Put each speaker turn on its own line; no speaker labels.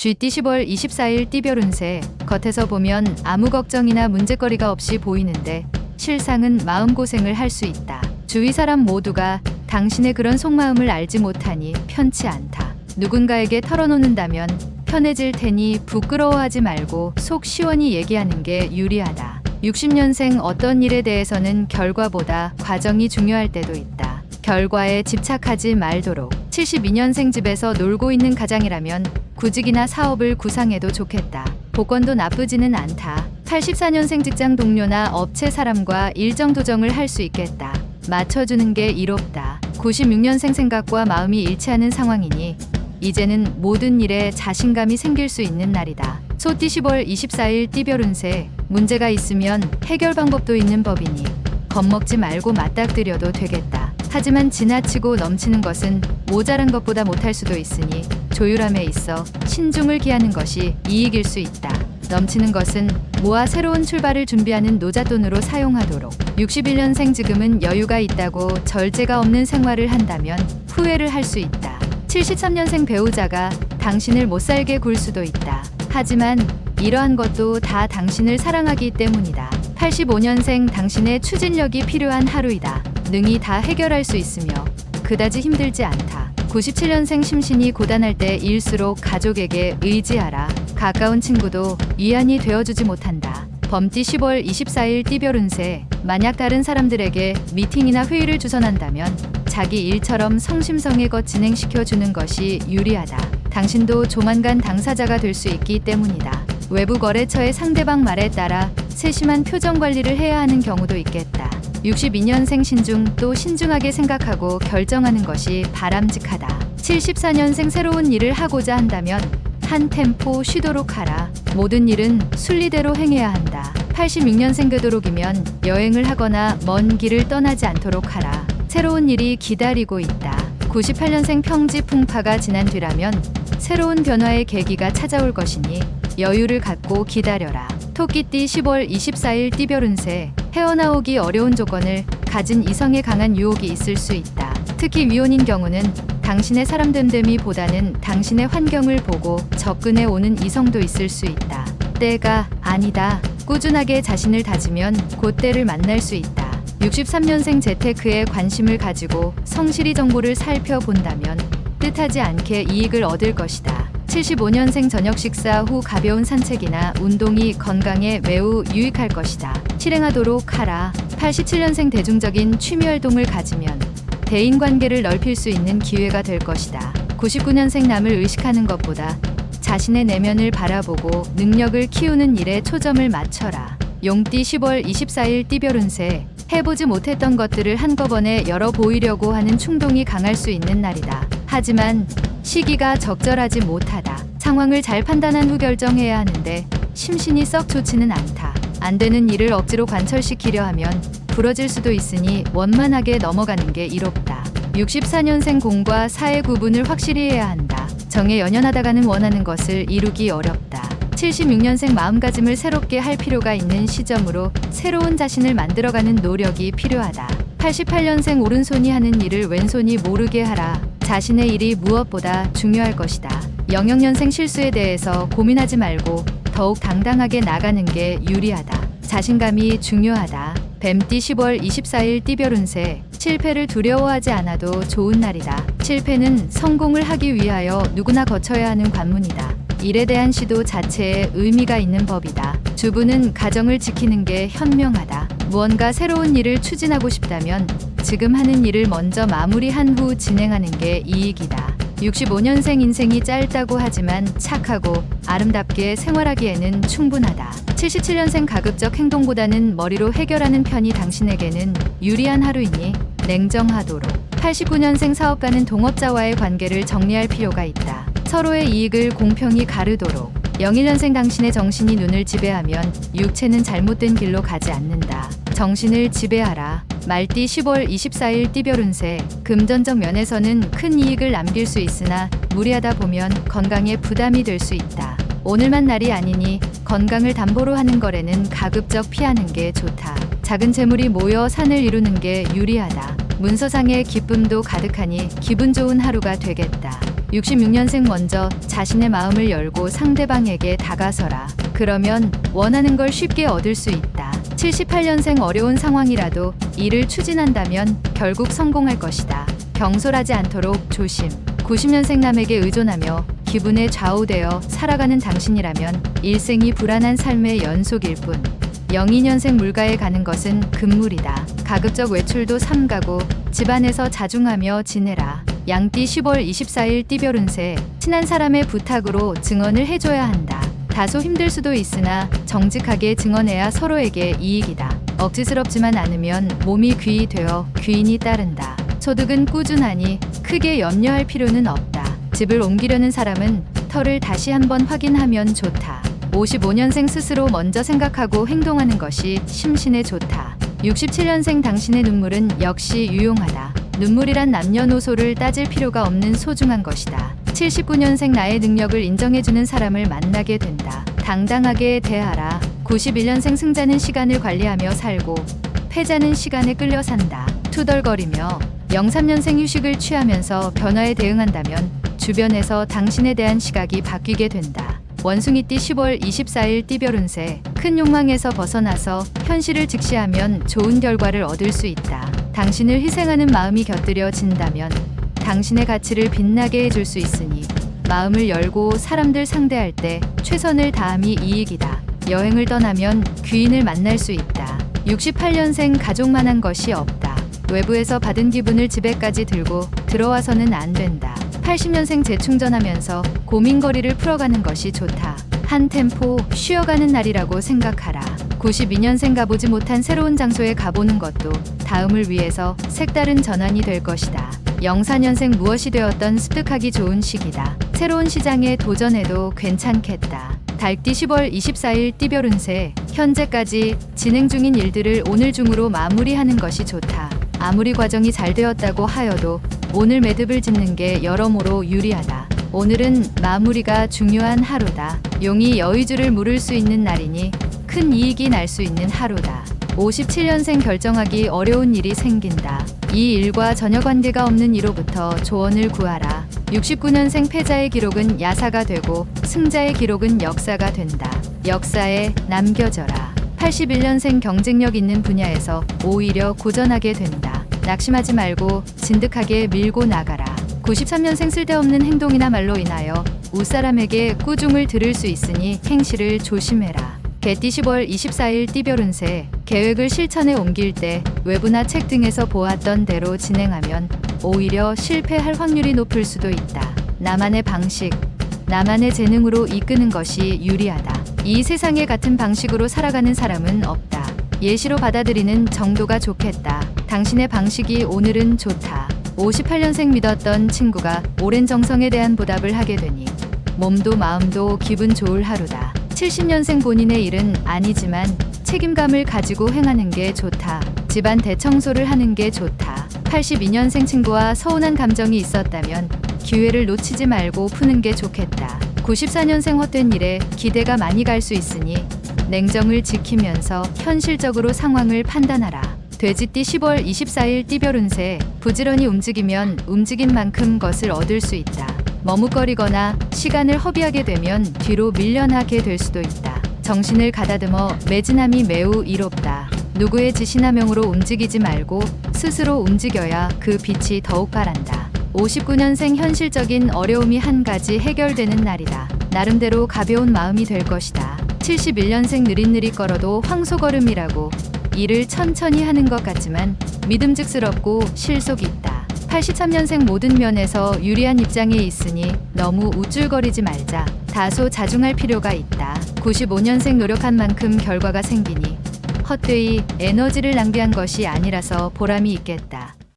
쥐띠 10월 24일 띠별 운세. 겉에서 보면 아무 걱정이나 문제거리가 없이 보이는데 실상은 마음고생을 할 수 있다. 주위 사람 모두가 당신의 그런 속마음을 알지 못하니 편치 않다. 누군가에게 털어놓는다면 편해질 테니 부끄러워하지 말고 속 시원히 얘기하는 게 유리하다. 60년생 어떤 일에 대해서는 결과보다 과정이 중요할 때도 있다. 결과에 집착하지 말도록. 72년생 집에서 놀고 있는 가장이라면 구직이나 사업을 구상해도 좋겠다. 복권도 나쁘지는 않다. 84년생 직장 동료나 업체 사람과 일정 조정을 할 수 있겠다. 맞춰주는 게 이롭다. 96년생 생각과 마음이 일치하는 상황이니 이제는 모든 일에 자신감이 생길 수 있는 날이다. 소띠 10월 24일 띠별 운세. 문제가 있으면 해결 방법도 있는 법이니 겁먹지 말고 맞닥뜨려도 되겠다. 하지만 지나치고 넘치는 것은 모자란 것보다 못할 수도 있으니 조율함에 있어 신중을 기하는 것이 이익일 수 있다. 넘치는 것은 모아 새로운 출발을 준비하는 노잣돈으로 사용하도록. 61년생 지금은 여유가 있다고 절제가 없는 생활을 한다면 후회를 할 수 있다. 73년생 배우자가 당신을 못살게 굴 수도 있다. 하지만 이러한 것도 다 당신을 사랑하기 때문이다. 85년생 당신의 추진력이 필요한 하루이다. 능히 다 해결할 수 있으며 그다지 힘들지 않다. 97년생 심신이 고단할 때일수록 가족에게 의지하라. 가까운 친구도 위안이 되어주지 못한다. 범띠 10월 24일 띠별 운세. 만약 다른 사람들에게 미팅이나 회의를 주선한다면 자기 일처럼 성심성의껏 진행시켜주는 것이 유리하다. 당신도 조만간 당사자가 될 수 있기 때문이다. 외부 거래처의 상대방 말에 따라 세심한 표정 관리를 해야 하는 경우도 있겠다. 62년생 신중. 또 신중하게 생각하고 결정하는 것이 바람직하다. 74년생 새로운 일을 하고자 한다면 한 템포 쉬도록 하라. 모든 일은 순리대로 행해야 한다. 86년생 되도록이면 여행을 하거나 먼 길을 떠나지 않도록 하라. 새로운 일이 기다리고 있다. 98년생 평지 풍파가 지난 뒤라면 새로운 변화의 계기가 찾아올 것이니 여유를 갖고 기다려라. 토끼띠 10월 24일 띠별 운세. 헤어나오기 어려운 조건을 가진 이성에 강한 유혹이 있을 수 있다. 특히 위혼인 경우는 당신의 사람됨됨이 보다는 당신의 환경을 보고 접근해 오는 이성도 있을 수 있다. 때가 아니다. 꾸준하게 자신을 다지면 곧 때를 만날 수 있다. 63년생 재테크에 관심을 가지고 성실히 정보를 살펴본다면 뜻하지 않게 이익을 얻을 것이다. 75년생 저녁 식사 후 가벼운 산책이나 운동이 건강에 매우 유익할 것이다. 실행하도록 하라. 87년생 대중적인 취미활동을 가지면 대인관계를 넓힐 수 있는 기회가 될 것이다. 99년생 남을 의식하는 것보다 자신의 내면을 바라보고 능력을 키우는 일에 초점을 맞춰라. 용띠 10월 24일 띠별 운세. 해보지 못했던 것들을 한꺼번에 열어보이려고 하는 충동이 강할 수 있는 날이다. 하지만 시기가 적절하지 못하다. 상황을 잘 판단한 후 결정해야 하는데 심신이 썩 좋지는 않다. 안 되는 일을 억지로 관철시키려 하면 부러질 수도 있으니 원만하게 넘어가는 게 이롭다. 64년생 공과 사의 구분을 확실히 해야 한다. 정에 연연하다가는 원하는 것을 이루기 어렵다. 76년생 마음가짐을 새롭게 할 필요가 있는 시점으로 새로운 자신을 만들어가는 노력이 필요하다. 88년생 오른손이 하는 일을 왼손이 모르게 하라. 자신의 일이 무엇보다 중요할 것이다. 00년생 실수에 대해서 고민하지 말고 더욱 당당하게 나가는 게 유리하다. 자신감이 중요하다. 뱀띠 10월 24일 띠별 운세. 실패를 두려워하지 않아도 좋은 날이다. 실패는 성공을 하기 위하여 누구나 거쳐야 하는 관문이다. 일에 대한 시도 자체에 의미가 있는 법이다. 주부는 가정을 지키는 게 현명하다. 무언가 새로운 일을 추진하고 싶다면 지금 하는 일을 먼저 마무리한 후 진행하는 게 이익이다. 65년생 인생이 짧다고 하지만 착하고 아름답게 생활하기에는 충분하다. 77년생 가급적 행동보다는 머리로 해결하는 편이 당신에게는 유리한 하루이니 냉정하도록. 89년생 사업가는 동업자와의 관계를 정리할 필요가 있다. 서로의 이익을 공평히 가르도록. 01년생 당신의 정신이 눈을 지배하면 육체는 잘못된 길로 가지 않는다. 정신을 지배하라. 말띠 10월 24일 띠별 운세. 금전적 면에서는 큰 이익을 남길 수 있으나 무리하다 보면 건강에 부담이 될 수 있다. 오늘만 날이 아니니 건강을 담보로 하는 거래는 가급적 피하는 게 좋다. 작은 재물이 모여 산을 이루는 게 유리하다. 문서상의 기쁨도 가득하니 기분 좋은 하루가 되겠다. 66년생 먼저 자신의 마음을 열고 상대방에게 다가서라. 그러면 원하는 걸 쉽게 얻을 수 있다. 78년생 어려운 상황이라도 이를 추진한다면 결국 성공할 것이다. 경솔하지 않도록 조심. 90년생 남에게 의존하며 기분에 좌우되어 살아가는 당신이라면 일생이 불안한 삶의 연속일 뿐. 02년생 물가에 가는 것은 금물이다. 가급적 외출도 삼가고 집안에서 자중하며 지내라. 양띠 10월 24일 띠별 운세. 친한 사람의 부탁으로 증언을 해줘야 한다. 다소 힘들 수도 있으나 정직하게 증언해야 서로에게 이익이다. 억지스럽지만 않으면 몸이 귀히 되어 귀인이 따른다. 소득은 꾸준하니 크게 염려할 필요는 없다. 집을 옮기려는 사람은 터를 다시 한번 확인하면 좋다. 55년생 스스로 먼저 생각하고 행동하는 것이 심신에 좋다. 67년생 당신의 눈물은 역시 유용하다. 눈물이란 남녀노소를 따질 필요가 없는 소중한 것이다. 79년생 나의 능력을 인정해주는 사람을 만나게 된다. 당당하게 대하라. 91년생 승자는 시간을 관리하며 살고 패자는 시간에 끌려 산다. 투덜거리며 03년생 휴식을 취하면서 변화에 대응한다면 주변에서 당신에 대한 시각이 바뀌게 된다. 원숭이띠 10월 24일 띠별 운세. 큰 욕망에서 벗어나서 현실을 직시하면 좋은 결과를 얻을 수 있다. 당신을 희생하는 마음이 곁들여진다면 당신의 가치를 빛나게 해줄 수 있으니 마음을 열고 사람들 상대할 때 최선을 다함이 이익이다. 여행을 떠나면 귀인을 만날 수 있다. 68년생 가족만한 것이 없다. 외부에서 받은 기분을 집에까지 들고 들어와서는 안 된다. 80년생 재충전하면서 고민거리를 풀어가는 것이 좋다. 한 템포 쉬어가는 날이라고 생각하라. 92년생 가보지 못한 새로운 장소에 가보는 것도 다음을 위해서 색다른 전환이 될 것이다. 04년생 무엇이 되었던 습득하기 좋은 시기다. 새로운 시장에 도전해도 괜찮겠다. 달띠 10월 24일 띠별 운세. 현재까지 진행 중인 일들을 오늘 중으로 마무리하는 것이 좋다. 아무리 과정이 잘 되었다고 하여도 오늘 매듭을 짓는 게 여러모로 유리하다. 오늘은 마무리가 중요한 하루다. 용이 여의주를 물을 수 있는 날이니 큰 이익이 날 수 있는 하루다. 57년생 결정하기 어려운 일이 생긴다. 이 일과 전혀 관계가 없는 이로부터 조언을 구하라. 69년생 패자의 기록은 야사가 되고 승자의 기록은 역사가 된다. 역사에 남겨져라. 81년생 경쟁력 있는 분야에서 오히려 고전하게 된다. 낙심하지 말고 진득하게 밀고 나가라. 93년생 쓸데없는 행동이나 말로 인하여 윗사람에게 꾸중을 들을 수 있으니 행실을 조심해라. 개띠 10월 24일 띠별 운세. 계획을 실천에 옮길 때 외부나 책 등에서 보았던 대로 진행하면 오히려 실패할 확률이 높을 수도 있다. 나만의 방식, 나만의 재능으로 이끄는 것이 유리하다. 이 세상에 같은 방식으로 살아가는 사람은 없다. 예시로 받아들이는 정도가 좋겠다. 당신의 방식이 오늘은 좋다. 58년생 믿었던 친구가 오랜 정성에 대한 보답을 하게 되니 몸도 마음도 기분 좋을 하루다. 70년생 본인의 일은 아니지만 책임감을 가지고 행하는 게 좋다. 집안 대청소를 하는 게 좋다. 82년생 친구와 서운한 감정이 있었다면 기회를 놓치지 말고 푸는 게 좋겠다. 94년생 헛된 일에 기대가 많이 갈 수 있으니 냉정을 지키면서 현실적으로 상황을 판단하라. 돼지띠 10월 24일 띠별 운세. 부지런히 움직이면 움직인 만큼 것을 얻을 수 있다. 머뭇거리거나 시간을 허비하게 되면 뒤로 밀려나게 될 수도 있다. 정신을 가다듬어 매진함이 매우 이롭다. 누구의 지시나 명으로 움직이지 말고 스스로 움직여야 그 빛이 더욱 바란다. 59년생 현실적인 어려움이 한 가지 해결되는 날이다. 나름대로 가벼운 마음이 될 것이다. 71년생 느릿느릿 걸어도 황소걸음이라고 일을 천천히 하는 것 같지만 믿음직스럽고 실속 있다. 83년생 모든 면에서 유리한 입장에 있으니 너무 우쭐거리지 말자. 다소 자중할 필요가 있다. 95년생 노력한 만큼 결과가 생기니 헛되이 에너지를 낭비한 것이 아니라서 보람이 있겠다.